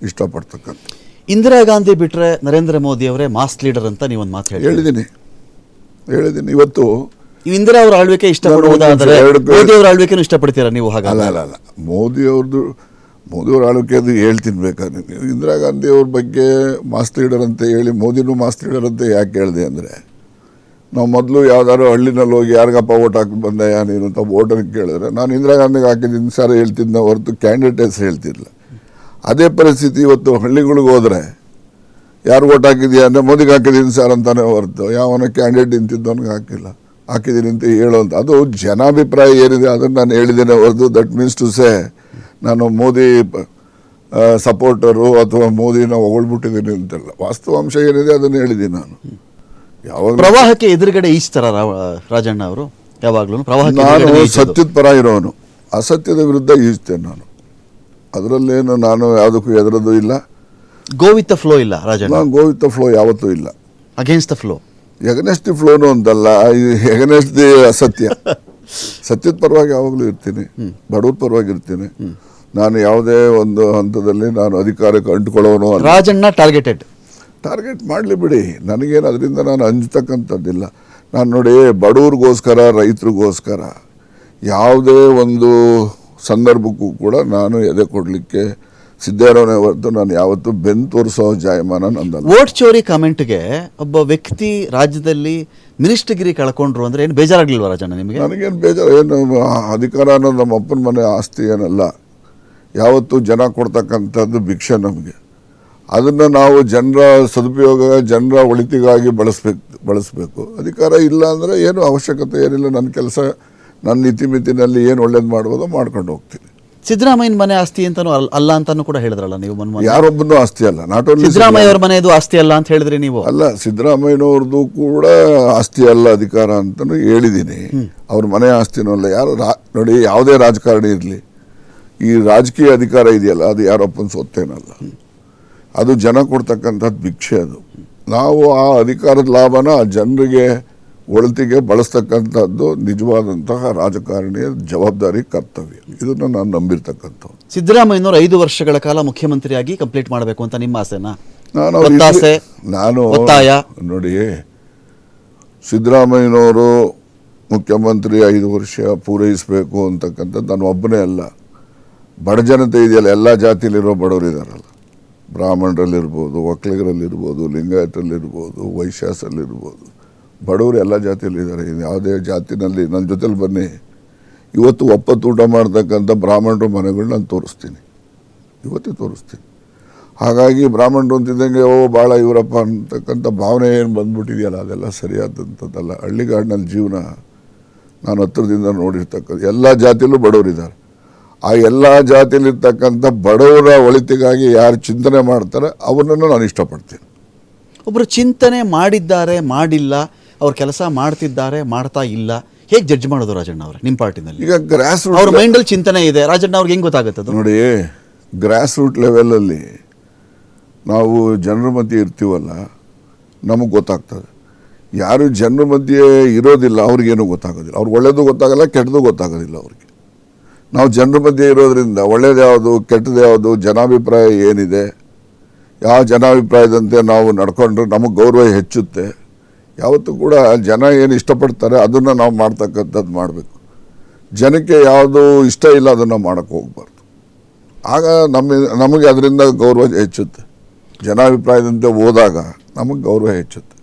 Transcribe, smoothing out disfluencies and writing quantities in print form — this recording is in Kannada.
ಇಷ್ಟಪಡ್ತಕ್ಕಂಥ. ಇಂದಿರಾ ಗಾಂಧಿ ಬಿಟ್ಟರೆ ನರೇಂದ್ರ ಮೋದಿ ಅವರೇ ಮಾಸ್ ಲೀಡರ್ ಅಂತ ನೀವೊಂದು ಮಾತು ಹೇಳಿದ್ದೀನಿ. ಇವತ್ತು ಇಂದಿರಾ ಅವರ ಆಳ್ವಿಕೆ ಇಷ್ಟಪಡುವುದಾದರೆ ಮೋದಿ ಅವರ ಆಳ್ವಿಕೆನೂ ಇಷ್ಟಪಡ್ತೀರಾ ನೀವು? ಹಾಗಲ್ಲ. ಅಲ್ಲ, ಮೋದಿ ಅವ್ರ ಆಳ್ವಿಕೆ ಅದು ಹೇಳ್ತೀನಿ ಬೇಕಾದ್ರೆ. ನೀವು ಇಂದಿರಾ ಗಾಂಧಿ ಅವ್ರ ಬಗ್ಗೆ ಮಾಸ್ ಲೀಡರ್ ಅಂತ ಹೇಳಿ ಮೋದಿನೂ ಮಾಸ್ ಲೀಡರ್ ಅಂತ ಯಾಕೆ ಹೇಳಿದೆ ಅಂದರೆ, ನಾವು ಮೊದಲು ಯಾವ್ದಾದ್ರು ಹಳ್ಳಿನಲ್ಲಿ ಹೋಗಿ ಯಾರಿಗಪ್ಪ ಓಟ್ ಹಾಕಿ ಬಂದಯ್ಯ ನೀನು ಅಂತ ಓಟನ್ನು ಕೇಳಿದ್ರೆ ನಾನು ಇಂದಿರಾ ಗಾಂಧಿಗೆ ಹಾಕಿದ್ದೀನಿ ಸರ್ ಹೇಳ್ತಿದ್ದ ಹೊರತು ಕ್ಯಾಂಡಿಡೇಟ್ ಹೆಸರು ಹೇಳ್ತಿದ್ದಿಲ್ಲ. ಅದೇ ಪರಿಸ್ಥಿತಿ ಇವತ್ತು ಹಳ್ಳಿಗಳಿಗೆ ಹೋದರೆ ಯಾರು ಓಟ್ ಹಾಕಿದ್ಯಾ ಅಂದರೆ ಮೋದಿಗೆ ಹಾಕಿದ್ದೀನಿ ಸರ್ ಅಂತಾನೆ ಹೊರತು ಯಾವನ ಕ್ಯಾಂಡಿಡೇಟ್ ನಿಂತಿದ್ದವನಿಗೆ ಹಾಕಿದ್ದೀನಿ ಅಂತ ಹೇಳುವಂಥ, ಅದು ಜನಾಭಿಪ್ರಾಯ ಏನಿದೆ ಅದನ್ನು ನಾನು ಹೇಳಿದ್ದೇನೆ ಹೊರತು ದಟ್ ಮೀನ್ಸ್ ಟು ಸೇ ನಾನು ಮೋದಿ ಸಪೋರ್ಟರು ಅಥವಾ ಮೋದಿನ ಹೊಗಳ್ಬಿಟ್ಟಿದ್ದೀನಿ ಅಂತಲ್ಲ. ವಾಸ್ತವಾಂಶ ಏನಿದೆ ಅದನ್ನು ಹೇಳಿದ್ದೀನಿ ನಾನು. ಯಾವಾಗ ಪ್ರವಾಹಕ್ಕೆ ಎದುರುಗಡೆ ಈಸ್ತಾರ ರಾಜಣ್ಣ ಅವರು ಯಾವಾಗಲೂ ಪ್ರವಾಹಕ್ಕೆ ನಾನು ಸತ್ಯದ ಪರ ಇರೋನು, ಅಸತ್ಯದ ವಿರುದ್ಧ ಈಜ್ತೇನೆ ನಾನು. ಅದರಲ್ಲೇನು ನಾನು ಯಾವುದಕ್ಕೂ ಎದುರದು ಇಲ್ಲ. ಗೋ ವಿತ್ ದ ಫ್ಲೋ ಇಲ್ಲ Rajanna. Go with the flow ಯಾವತ್ತೂ ಇಲ್ಲ. Against the flow, against the ಫ್ಲೋನು ಅಂತಲ್ಲ, ಎಗನೆಸ್ಟ್ ದಿ ಅಸತ್ಯ. ಸತ್ಯದ ಪರವಾಗಿ ಯಾವಾಗಲೂ ಇರ್ತೀನಿ, ಬಡವ್ರ ಪರವಾಗಿ ಇರ್ತೀನಿ. ನಾನು ಯಾವುದೇ ಒಂದು ಹಂತದಲ್ಲಿ ನಾನು ಅಧಿಕಾರಕ್ಕೆ ಅಂಟ್ಕೊಳ್ಳೋನು. ರಾಜಣ್ಣ ಟಾರ್ಗೆಟ್ ಮಾಡಲಿ ಬಿಡಿ, ನನಗೇನು ಅದರಿಂದ ನಾನು ಅಂಜತಕ್ಕಂಥದ್ದಿಲ್ಲ. ನಾನು ನೋಡಿ, ಬಡವ್ರಿಗೋಸ್ಕರ ರೈತರಿಗೋಸ್ಕರ ಯಾವುದೇ ಒಂದು ಸಂದರ್ಭಕ್ಕೂ ಕೂಡ ನಾನು ಎದೆ ಕೊಡಲಿಕ್ಕೆ ಸಿದ್ಧರವನೇ ಹೊರತು ನಾನು ಯಾವತ್ತೂ ಬೆನ್ನು ತೋರಿಸೋ ಜಾಯಮಾನ ನಂದಲ್ಲ. ವೋಟ್ ಚೋರಿ ಕಮೆಂಟ್ಗೆ ಒಬ್ಬ ವ್ಯಕ್ತಿ ರಾಜ್ಯದಲ್ಲಿ ಮಿನಿಸ್ಟರ್ಗಿರಿ ಕಳ್ಕೊಂಡ್ರು ಅಂದರೆ ಏನು ಬೇಜಾರಾಗಲಿಲ್ವ ರಾಜಣ್ಣ ನಿಮಗೆ? ನನಗೇನು ಬೇಜಾರು, ಏನು ಅಧಿಕಾರ ಅನ್ನೋದು ನಮ್ಮ ಅಪ್ಪನ ಮನೆ ಆಸ್ತಿ ಏನಲ್ಲ. ಯಾವತ್ತೂ ಜನ ಕೊಡ್ತಕ್ಕಂಥದ್ದು ಭಿಕ್ಷೆ ನಮಗೆ. ಅದನ್ನು ನಾವು ಜನರ ಸದುಪಯೋಗ, ಜನರ ಒಳಿತಿಗಾಗಿ ಬಳಸಬೇಕು. ಅಧಿಕಾರ ಇಲ್ಲ ಅಂದರೆ ಏನು ಅವಶ್ಯಕತೆ ಏನಿಲ್ಲ. ನನ್ನ ಕೆಲಸ ನನ್ನ ಇತಿಮಿತಿನಲ್ಲಿ ಏನು ಒಳ್ಳೇದು ಮಾಡ್ಬೋದೋ ಮಾಡ್ಕೊಂಡು ಹೋಗ್ತೀನಿ. ಸಿದ್ದರಾಮಯ್ಯನ ಮನೆ ಆಸ್ತಿ ಅಂತಾನು ಅಲ್ಲ ಅಂತಾನು ಕೂಡ ಹೇಳಿದ್ರಲ್ಲ ನೀವು. ಯಾರೊಬ್ಬನು ಆಸ್ತಿ ಅಲ್ಲ, ನಾಟ್ ಓನ್ಲಿ ಸಿದ್ದರಾಮಯ್ಯ ಅವ್ರ ಮನೆಯದು ಆಸ್ತಿ ಅಲ್ಲ ಅಂತ ಹೇಳಿದ್ರಿ ನೀವು. ಅಲ್ಲ, ಸಿದ್ದರಾಮಯ್ಯನವ್ರದ್ದು ಕೂಡ ಆಸ್ತಿ ಅಲ್ಲ ಅಧಿಕಾರ ಅಂತಲೂ ಹೇಳಿದ್ದೀನಿ. ಅವ್ರ ಮನೆ ಆಸ್ತಿನೂ ಅಲ್ಲ. ಯಾರು ನೋಡಿ, ಯಾವುದೇ ರಾಜಕಾರಣಿ ಇರಲಿ, ಈ ರಾಜಕೀಯ ಅಧಿಕಾರ ಇದೆಯಲ್ಲ ಅದು ಯಾರೊಪ್ಪನ ಸೊತ್ತೇನಲ್ಲ. ಅದು ಜನ ಕೊಡ್ತಕ್ಕಂಥದ್ದು ಭಿಕ್ಷೆ. ಅದು ನಾವು ಆ ಅಧಿಕಾರದ ಲಾಭನ ಜನರಿಗೆ ಒಳತಿಗೆ ಬಳಸ್ತಕ್ಕಂಥದ್ದು ನಿಜವಾದಂತಹ ರಾಜಕಾರಣಿಯ ಜವಾಬ್ದಾರಿ, ಕರ್ತವ್ಯ. ಇದನ್ನು ನಾನು ನಂಬಿರ್ತಕ್ಕಂಥದ್ದು. ಸಿದ್ದರಾಮಯ್ಯನವರು 5 ವರ್ಷಗಳ ಕಾಲ ಮುಖ್ಯಮಂತ್ರಿಯಾಗಿ ಕಂಪ್ಲೀಟ್ ಮಾಡಬೇಕು ಅಂತ ನಿಮ್ಮ ಆಸೆನಾ? ನಾನು ನೋಡಿ, ಸಿದ್ದರಾಮಯ್ಯನವರು ಮುಖ್ಯಮಂತ್ರಿ 5 ವರ್ಷ ಪೂರೈಸಬೇಕು ಅಂತಕ್ಕಂಥದ್ದು ನಾನು ಒಬ್ಬನೇ ಅಲ್ಲ. ಬಡ ಜನತೆ ಇದೆಯಲ್ಲ, ಎಲ್ಲ ಜಾತಿಯಲ್ಲಿರೋ ಬಡವರು ಇದ್ದಾರಲ್ಲ, ಬ್ರಾಹ್ಮಣರಲ್ಲಿರ್ಬೋದು, ಒಕ್ಕಲಿಗರಲ್ಲಿರ್ಬೋದು, ಲಿಂಗಾಯತರಲ್ಲಿರ್ಬೋದು, ವೈಶ್ಯಾಸಲ್ಲಿರ್ಬೋದು, ಬಡವರು ಎಲ್ಲ ಜಾತಿಯಲ್ಲಿದ್ದಾರೆ. ಯಾವುದೇ ಜಾತಿನಲ್ಲಿ ನನ್ನ ಜೊತೆಲಿ ಬನ್ನಿ, ಇವತ್ತು ಒಪ್ಪತ್ತು ಊಟ ಮಾಡ್ತಕ್ಕಂಥ ಬ್ರಾಹ್ಮಣರ ಮನೆಗಳು ನಾನು ತೋರಿಸ್ತೀನಿ, ಇವತ್ತೇ ತೋರಿಸ್ತೀನಿ. ಹಾಗಾಗಿ ಬ್ರಾಹ್ಮಣರು ಅಂತಿದ್ದಂಗೆ ಭಾಳ ಇವರಪ್ಪ ಅಂತಕ್ಕಂಥ ಭಾವನೆ ಏನು ಬಂದ್ಬಿಟ್ಟಿದೆಯಲ್ಲ, ಅದೆಲ್ಲ ಸರಿಯಾದಂಥದ್ದಲ್ಲ. ಹಳ್ಳಿಗಾಡಿನಲ್ಲಿ ಜೀವನ ನಾನು ಹತ್ತಿರದಿಂದ ನೋಡಿರ್ತಕ್ಕಂಥ ಎಲ್ಲ ಜಾತಿಯಲ್ಲೂ ಬಡವರಿದ್ದಾರೆ. ಆ ಎಲ್ಲ ಜಾತಿಯಲ್ಲಿರ್ತಕ್ಕಂಥ ಬಡವರ ಒಳಿತಿಗಾಗಿ ಯಾರು ಚಿಂತನೆ ಮಾಡ್ತಾರೆ ಅವನನ್ನು ನಾನು ಇಷ್ಟಪಡ್ತೀನಿ. ಒಬ್ಬರು ಚಿಂತನೆ ಮಾಡಿದ್ದಾರೆ, ಮಾಡಿಲ್ಲ, ಅವ್ರ ಕೆಲಸ ಮಾಡ್ತಿದ್ದಾರೆ, ಮಾಡ್ತಾ ಇಲ್ಲ, ಹೇಗೆ ಜಡ್ಜ್ ಮಾಡೋದು ರಾಜಣ್ಣ ಅವ್ರೆ ನಿಮ್ಮ ಪಾರ್ಟಿನಲ್ಲಿ? ಈಗ ಗ್ರಾಸ್ ರೂಟ್ ಅವ್ರ ಮೈಂಡಲ್ಲಿ ಚಿಂತನೆ ಇದೆ, ರಾಜಣ್ಣ ಅವ್ರಿಗೆ ಹೆಂಗೆ ಗೊತ್ತಾಗುತ್ತದೆ ನೋಡಿ? ಗ್ರಾಸ್ ರೂಟ್ ಲೆವೆಲಲ್ಲಿ ನಾವು ಜನರ ಮಧ್ಯೆ ಇರ್ತೀವಲ್ಲ, ನಮಗೆ ಗೊತ್ತಾಗ್ತದೆ. ಯಾರು ಜನರ ಮಧ್ಯೆ ಇರೋದಿಲ್ಲ ಅವ್ರಿಗೇನು ಗೊತ್ತಾಗೋದಿಲ್ಲ. ಅವ್ರಿಗೆ ಒಳ್ಳೇದು ಗೊತ್ತಾಗಲ್ಲ, ಕೆಟ್ಟದ್ದು ಗೊತ್ತಾಗೋದಿಲ್ಲ ಅವ್ರಿಗೆ. ನಾವು ಜನರ ಮಧ್ಯೆ ಇರೋದ್ರಿಂದ ಒಳ್ಳೇದು ಯಾವುದು, ಕೆಟ್ಟದ್ದು ಯಾವುದು, ಜನಾಭಿಪ್ರಾಯ ಏನಿದೆ, ಯಾವ ಜನಾಭಿಪ್ರಾಯದಂತೆ ನಾವು ನಡ್ಕೊಂಡ್ರೆ ನಮಗೆ ಗೌರವ ಹೆಚ್ಚುತ್ತೆ. ಯಾವತ್ತೂ ಕೂಡ ಜನ ಏನು ಇಷ್ಟಪಡ್ತಾರೆ ಅದನ್ನು ನಾವು ಮಾಡ್ತಕ್ಕಂಥದ್ದು ಮಾಡಬೇಕು. ಜನಕ್ಕೆ ಯಾವುದು ಇಷ್ಟ ಇಲ್ಲ ಅದನ್ನು ಮಾಡೋಕ್ಕೆ ಹೋಗ್ಬಾರ್ದು. ಆಗ ನಮಗೆ ಅದರಿಂದ ಗೌರವ ಹೆಚ್ಚುತ್ತೆ. ಜನಾಭಿಪ್ರಾಯದಂತೆ ಹೋದಾಗ ನಮಗೆ ಗೌರವ ಹೆಚ್ಚುತ್ತೆ.